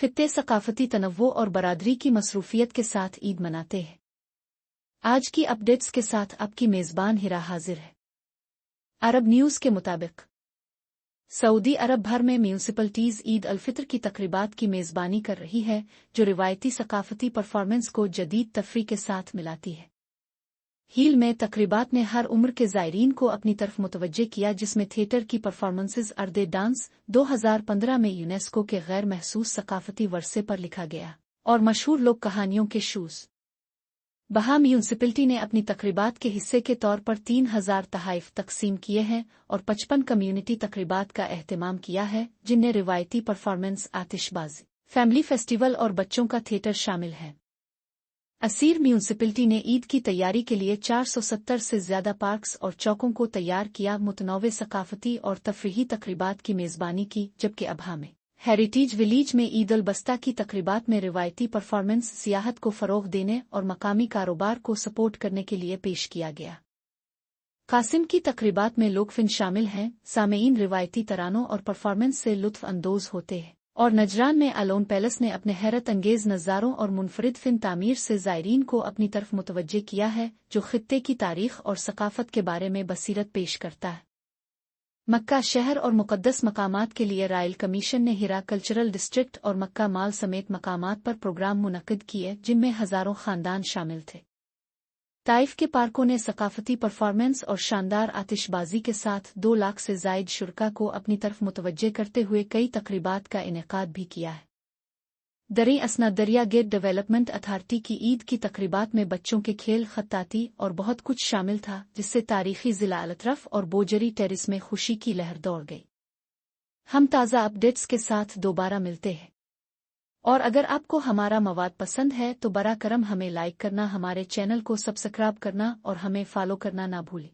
खित्ते सकाफती तनव्वो और बरादरी की मसरूफियत के साथ ईद मनाते हैं। आज की अपडेट्स के साथ आपकी मेज़बान हिरा हाजिर है। अरब न्यूज़ के मुताबिक सऊदी अरब भर में म्यूनिसिपलिटीज़ ईद अल फितर की तकरीबात की मेज़बानी कर रही है, जो रिवायती सकाफती परफॉर्मेंस को जदीद तफरी के साथ मिलाती है। हील में तकरीबात ने हर उम्र के ज़ायरीन को अपनी तरफ मुतवज्जे किया, जिसमें थिएटर की परफॉर्मेंसेज अर्दे डांस 2015 में यूनेस्को के गैर महसूस सकाफती वर्से पर लिखा गया और मशहूर लोक कहानियों के शूज़। बहा म्यूनिसिपलिटी ने अपनी तकरीबात के हिस्से के तौर पर 3000 तहाइफ तकसीम किए हैं और 55 कम्युनिटी तकरीबात का एहतमाम किया है, जिनमें रिवायती परफॉर्मेंस, आतिशबाजी, फैमिली फेस्टिवल और बच्चों का थिएटर शामिल है। असीर म्यूनिसिपलिटी ने ईद की तैयारी के लिए 470 से ज्यादा पार्क्स और चौकों को तैयार किया, मुतनव्वे सकाफती और तफरीही तकरीबात की मेज़बानी की, जबकि अबहा में हेरिटेज विलेज में ईद उल बस्ता की तकरीबात में रिवायती परफॉर्मेंस सियाहत को फ़रोग़ देने और मकामी कारोबार को सपोर्ट करने के लिए पेश किया गया। कासिम की तकरीबात में लोकफिन शामिल हैं। सामेईन रिवायती तरानों और परफॉर्मेंस से लुत्फ़ अंदोज़ होते हैं। और नजरान में अलोन पैलेस ने अपने हैरत अंगेज नज़ारों और मुनफरिद फिन तामीर से ज़ायरीन को अपनी तरफ मुतवज्जे किया है, जो खित्ते की तारीख़ और सकाफत के बारे में बसीरत पेश करता है। मक्का शहर और मुक़द्दस मकामात के लिए रॉयल कमीशन ने हिरा कल्चरल डिस्ट्रिक्ट और मक्का माल समेत मकामात पर प्रोग्राम मुनक्किद किए, जिनमें हज़ारों ख़ानदान शामिल थे। ताइफ के पार्कों ने सकाफती परफॉर्मेंस और शानदार आतिशबाजी के साथ 2 लाख से ज़ायद शुरका को अपनी तरफ मुतवज्जे करते हुए कई तकरीबात का इनेकाद भी किया है। दरी असना दरिया गेट डेवलपमेंट अथॉरिटी की ईद की तकरीबात में बच्चों के खेल, खत्ताती और बहुत कुछ शामिल था, जिससे तारीखी ज़िला अलतरफ और बोजरी टेरिस में खुशी की लहर दौड़ गई। हम ताज़ा अपडेट्स के साथ दोबारा मिलते हैं, और अगर आपको हमारा मवाद पसंद है तो बरा करम हमें लाइक करना, हमारे चैनल को सब्सक्राइब करना और हमें फॉलो करना ना भूलें।